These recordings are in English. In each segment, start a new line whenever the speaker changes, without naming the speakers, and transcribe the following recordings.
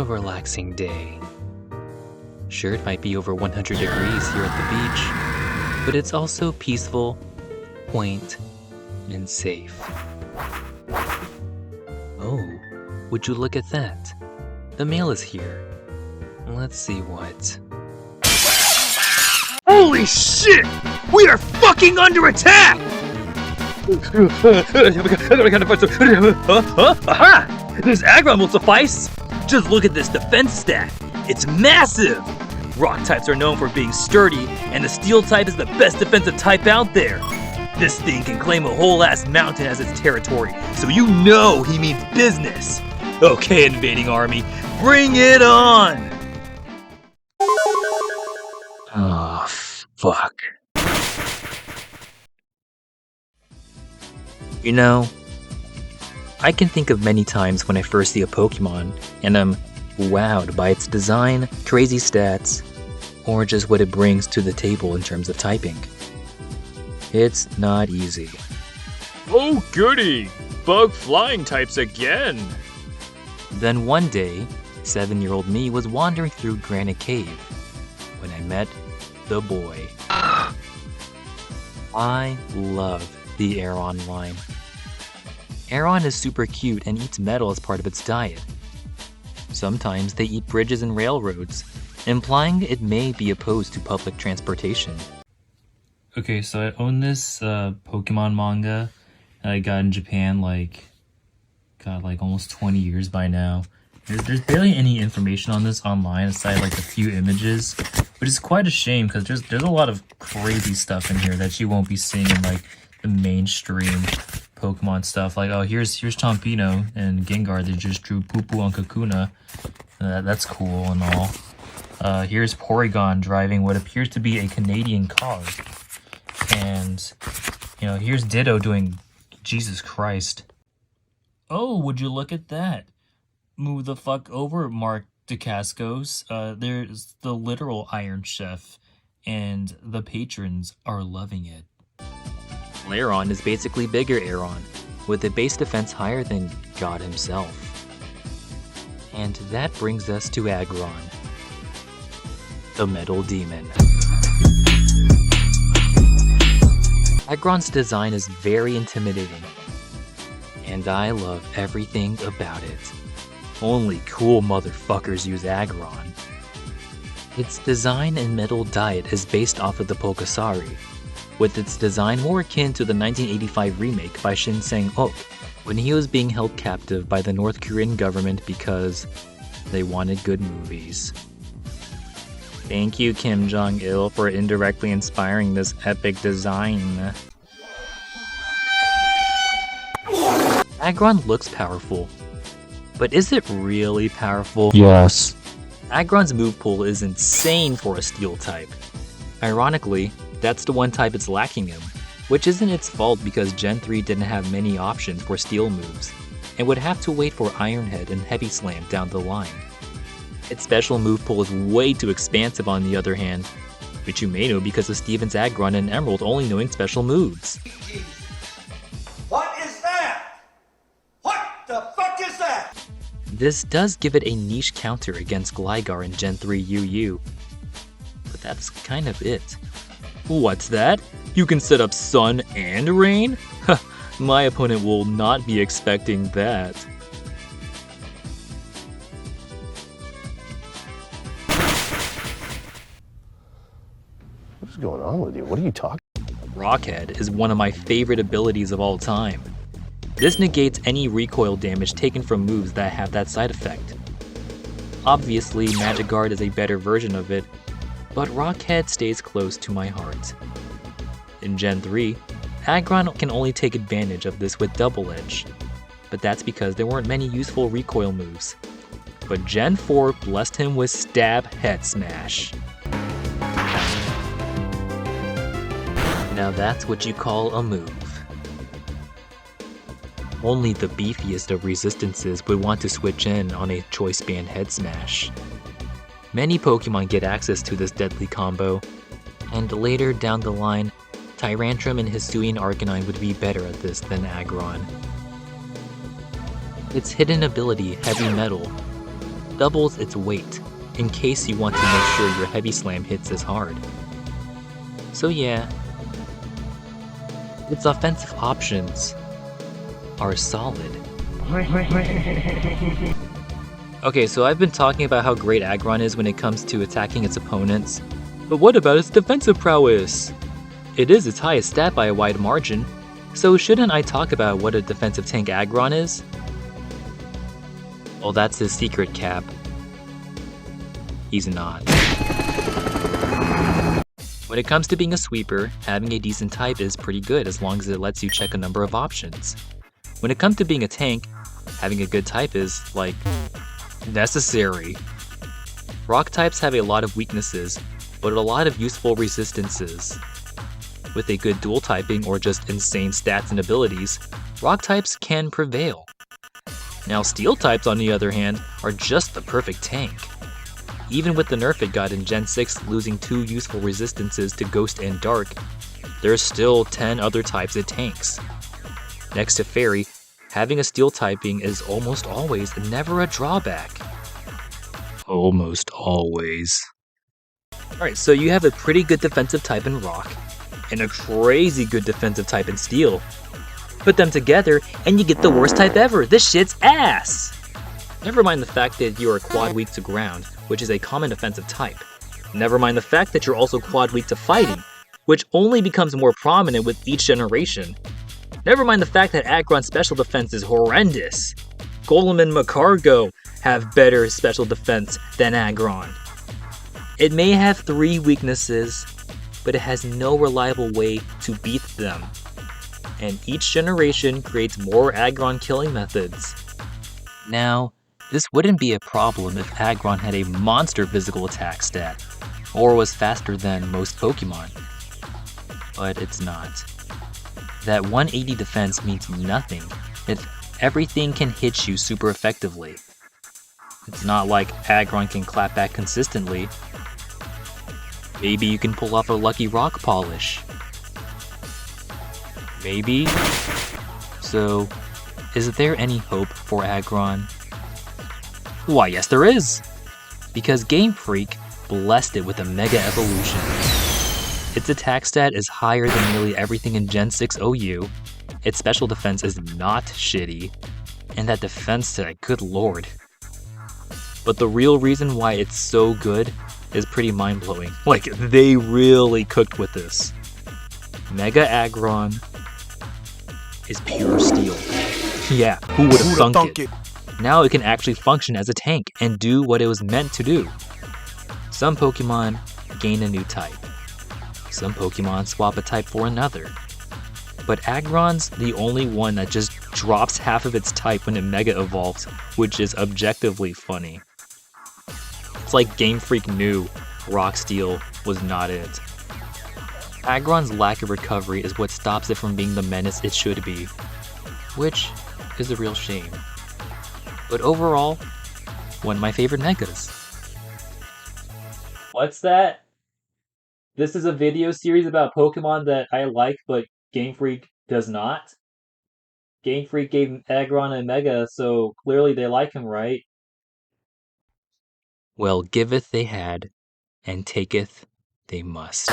a relaxing day. Sure, it might be over 100 degrees here at the beach, but it's also peaceful, quaint, and safe. Oh, would you look at that? The mail is here. Let's see what...
Holy shit! We are fucking under attack! Aha! This Aggron will suffice! Just look at this defense stat. It's massive! Rock types are known for being sturdy, and the steel type is the best defensive type out there. This thing can claim a whole ass mountain as its territory, so you know he means business. Okay, invading army, bring it on!
Oh, fuck. You know, I can think of many times when I first see a Pokemon and I'm wowed by its design, crazy stats, or just what it brings to the table in terms of typing. It's not easy.
Oh goody! Bug flying types again!
Then one day, 7-year-old me was wandering through Granite Cave when I met the boy. I love the Aggron line. Aggron is super cute and eats metal as part of its diet. Sometimes they eat bridges and railroads, implying it may be opposed to public transportation. Okay, so I own this Pokemon manga that I got in Japan almost 20 years by now. There's barely any information on this online aside like a few images, which is quite a shame because there's a lot of crazy stuff in here that you won't be seeing in like the mainstream Pokemon stuff. Like, oh, here's Tompino and Gengar. They just drew Poo-Poo on Kakuna. That's cool and all. Here's Porygon driving what appears to be a Canadian car. And, you know, here's Ditto doing Jesus Christ. Oh, would you look at that? Move the fuck over, Mark DeCascos. There's the literal Iron Chef, and the patrons are loving it. Lairon is basically bigger Aggron, with a base defense higher than God himself. And that brings us to Aggron, the Metal Demon. Aggron's design is very intimidating, and I love everything about it. Only cool motherfuckers use Aggron. Its design and metal diet is based off of the Pokesari, with its design more akin to the 1985 remake by Shin Sang-ok, when he was being held captive by the North Korean government because they wanted good movies. Thank you, Kim Jong-il, for indirectly inspiring this epic design. Aggron looks powerful, but is it really powerful?
Yes.
Aggron's move pool is insane for a steel type. Ironically, that's the one type it's lacking in, which isn't its fault because Gen 3 didn't have many options for steel moves, and would have to wait for Iron Head and Heavy Slam down the line. Its special move pool is way too expansive on the other hand, which you may know because of Steven's Aggron and Emerald only knowing special moves.
What is that? What the fuck is that?
This does give it a niche counter against Gligar in Gen 3 UU, but that's kind of it. What's that? You can set up Sun and Rain? My opponent will not be expecting that.
What's going on with you? What are you talking?
Rockhead is one of my favorite abilities of all time. This negates any recoil damage taken from moves that have that side effect. Obviously, Magic Guard is a better version of it, but Rockhead stays close to my heart. In Gen 3, Aggron can only take advantage of this with Double Edge, but that's because there weren't many useful recoil moves. But Gen 4 blessed him with Stab Head Smash. Now that's what you call a move. Only the beefiest of resistances would want to switch in on a Choice Band Head Smash. Many Pokemon get access to this deadly combo, and later down the line, Tyrantrum and Hisuian Arcanine would be better at this than Aggron. Its hidden ability, Heavy Metal,
doubles its weight, in case you want to make sure your heavy slam hits as hard. So yeah, its offensive options are solid. Okay, so I've been talking about how great Aggron is when it comes to attacking its opponents, but what about its defensive prowess? It is its highest stat by a wide margin, so shouldn't I talk about what a defensive tank Aggron is? Well, that's his secret, Cap. He's not. When it comes to being a sweeper, having a decent type is pretty good as long as it lets you check a number of options. When it comes to being a tank, having a good type is, like, necessary. Rock types have a lot of weaknesses, but a lot of useful resistances. With a good dual typing or just insane stats and abilities, rock types can prevail. Now steel types on the other hand are just the perfect tank. Even with the nerf it got in Gen 6 losing 2 useful resistances to Ghost and Dark, there's still 10 other types it tanks. Next to Fairy, having a steel typing is almost always never a drawback. Almost always. Alright, so you have a pretty good defensive type in Rock, and a crazy good defensive type in Steel. Put them together, and you get the worst type ever. This shit's ass! Never mind the fact that you are quad weak to ground, which is a common offensive type. Never mind the fact that you're also quad weak to fighting, which only becomes more prominent with each generation. Never mind the fact that Aggron's special defense is horrendous. Golem and Macargo have better special defense than Aggron. It may have 3 weaknesses, but it has no reliable way to beat them. And each generation creates more Aggron killing methods. Now, this wouldn't be a problem if Aggron had a monster physical attack stat, or was faster than most Pokemon. But it's not. That 180 defense means nothing if everything can hit you super effectively. It's not like Aggron can clap back consistently. Maybe you can pull off a lucky rock polish. Maybe? So, is there any hope for Aggron? Why, yes there is! Because Game Freak blessed it with a Mega Evolution. Its attack stat is higher than nearly everything in Gen 6 OU, its special defense is not shitty, and that defense stat, good lord. But the real reason why it's so good is pretty mind-blowing. Like, they really cooked with this. Mega Aggron is pure steel. Yeah, who would have thunk it? Now it can actually function as a tank and do what it was meant to do. Some Pokemon gain a new type. Some Pokemon swap a type for another. But Aggron's the only one that just drops half of its type when it Mega Evolves, which is objectively funny. It's like Game Freak knew Rock Steel was not it. Aggron's lack of recovery is what stops it from being the menace it should be, which is a real shame. But overall, one of my favorite Megas. What's that? This is a video series about Pokemon that I like, but Game Freak does not? Game Freak gave Aggron a Mega, so clearly they like him, right? Well, giveth they had, and taketh they must.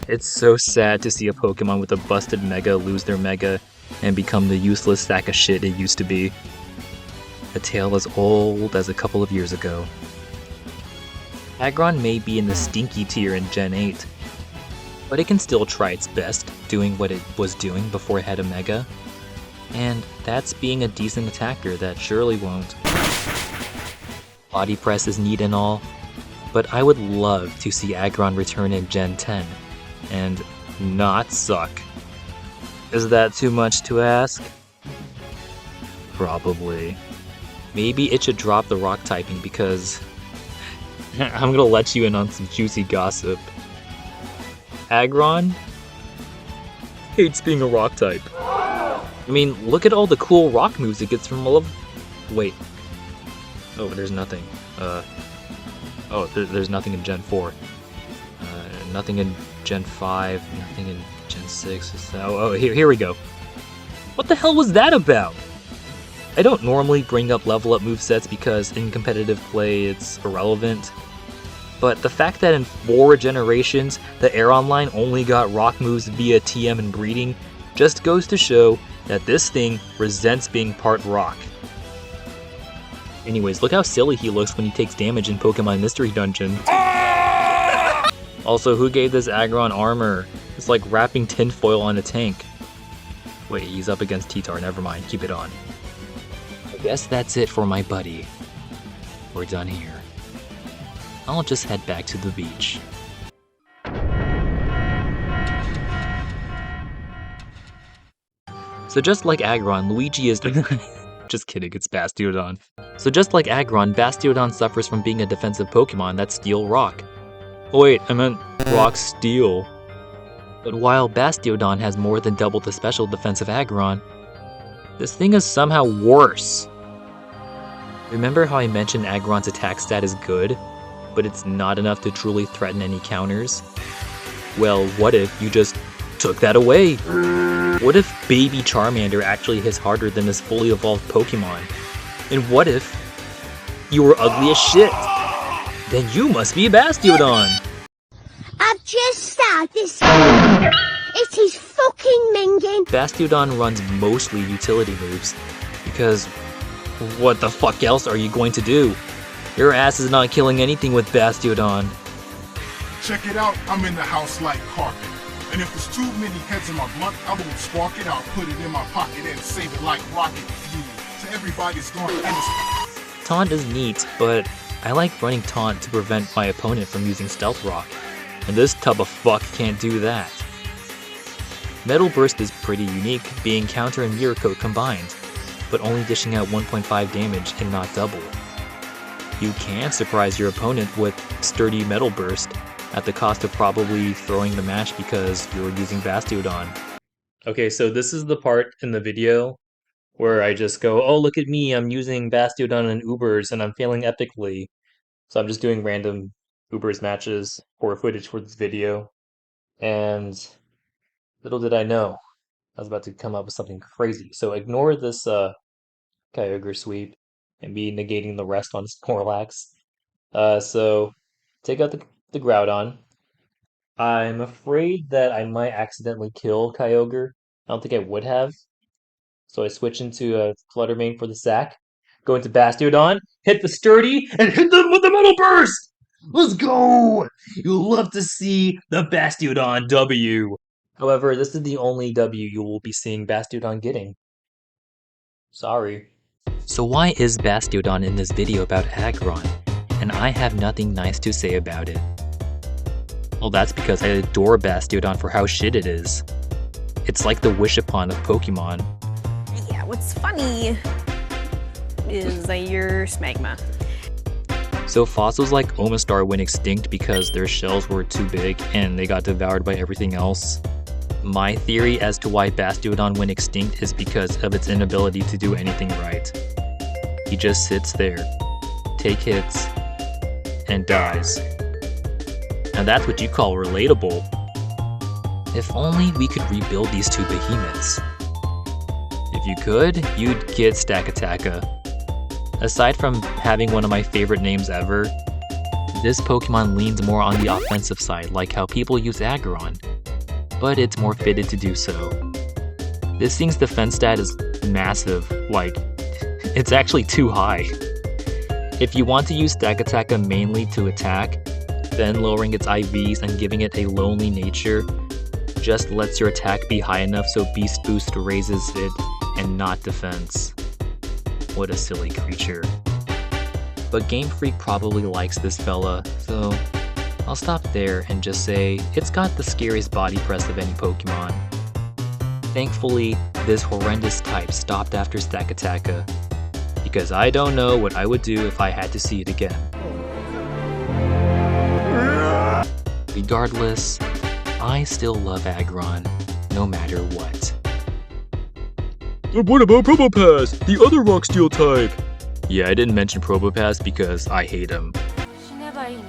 It's so sad to see a Pokemon with a busted Mega lose their Mega and become the useless sack of shit it used to be. A tale as old as a couple of years ago. Aggron may be in the stinky tier in Gen 8, but it can still try its best doing what it was doing before it had a Mega, and that's being a decent attacker that surely won't. Body press is neat and all, but I would love to see Aggron return in Gen 10, and not suck. Is that too much to ask? Probably. Maybe it should drop the rock typing because I'm gonna let you in on some juicy gossip. Aggron hates being a rock type. I mean, look at all the cool rock moves it gets from all of... Wait. Oh, there's nothing. There's nothing in Gen 4. Nothing in Gen 5, nothing in Gen 6. Here we go. What the hell was that about? I don't normally bring up level up movesets because in competitive play it's irrelevant, but the fact that in 4 generations the Aggron line only got rock moves via TM and breeding just goes to show that this thing resents being part rock. Anyways, look how silly he looks when he takes damage in Pokemon Mystery Dungeon. Also, who gave this Aggron armor? It's like wrapping tinfoil on a tank. Wait, he's up against T-Tar, never mind, keep it on. I guess that's it for my buddy. We're done here. I'll just head back to the beach. So just like Aggron, Luigi is... Just kidding, it's Bastiodon. So just like Aggron, Bastiodon suffers from being a defensive Pokemon that's Steel Rock. Oh wait, I meant Rock Steel. But while Bastiodon has more than double the special defense of Aggron, this thing is somehow worse. Remember how I mentioned Aggron's attack stat is good, but it's not enough to truly threaten any counters? Well, what if you just took that away? What if Baby Charmander actually hits harder than this fully evolved Pokemon? And what if you were ugly as shit? Then you must be a Bastiodon!
I've just started this. It is fucking minging.
Bastiodon runs mostly utility moves, because what the fuck else are you going to do? Your ass is not killing anything with Bastiodon.
Check it out, I'm in the house like carpet. And if there's too many heads in my blunt, I won't spark it, I'll put it in my pocket and save it like rocket fuel. So everybody's going innocent.
Taunt is neat, but I like running Taunt to prevent my opponent from using Stealth Rock. And this tub of fuck can't do that. Metal Burst is pretty unique, being Counter and Mirror Coat combined, but only dishing out 1.5 damage and not double. You can surprise your opponent with Sturdy Metal Burst, at the cost of probably throwing the match because you're using Bastiodon. Okay, so this is the part in the video where I just go, oh look at me, I'm using Bastiodon and Ubers and I'm failing epically. So I'm just doing random Ubers matches for footage for this video. And little did I know, I was about to come up with something crazy. So ignore this Kyogre sweep and me negating the rest on Snorlax. So take out the Groudon. I'm afraid that I might accidentally kill Kyogre. I don't think I would have. So I switch into a Fluttermane for the sack. Go into Bastiodon, hit the Sturdy, and hit them with the Metal Burst! Let's go! You'll love to see the Bastiodon W. However, this is the only W you will be seeing Bastiodon getting. Sorry. So why is Bastiodon in this video about Aggron? And I have nothing nice to say about it. Well, that's because I adore Bastiodon for how shit it is. It's like the wish-upon of Pokemon.
Yeah, what's funny is that you're Smegma.
So fossils like Omastar went extinct because their shells were too big and they got devoured by everything else. My theory as to why Bastiodon went extinct is because of its inability to do anything right. He just sits there, take hits, and dies. Now that's what you call relatable. If only we could rebuild these two behemoths. If you could, you'd get Stakataka. Aside from having one of my favorite names ever, this Pokemon leans more on the offensive side, like how people use Aggron, but it's more fitted to do so. This thing's defense stat is massive, like, it's actually too high. If you want to use Stakataka mainly to attack, then lowering its IVs and giving it a lonely nature just lets your attack be high enough so Beast Boost raises it and not defense. What a silly creature. But Game Freak probably likes this fella, so I'll stop there and just say it's got the scariest body press of any Pokemon. Thankfully, this horrendous type stopped after Stakataka, because I don't know what I would do if I had to see it again. Regardless, I still love Aggron, no matter what. But what about Probopass, the other Rock Steel type? Yeah, I didn't mention Probopass because I hate him.
死ねばいいの。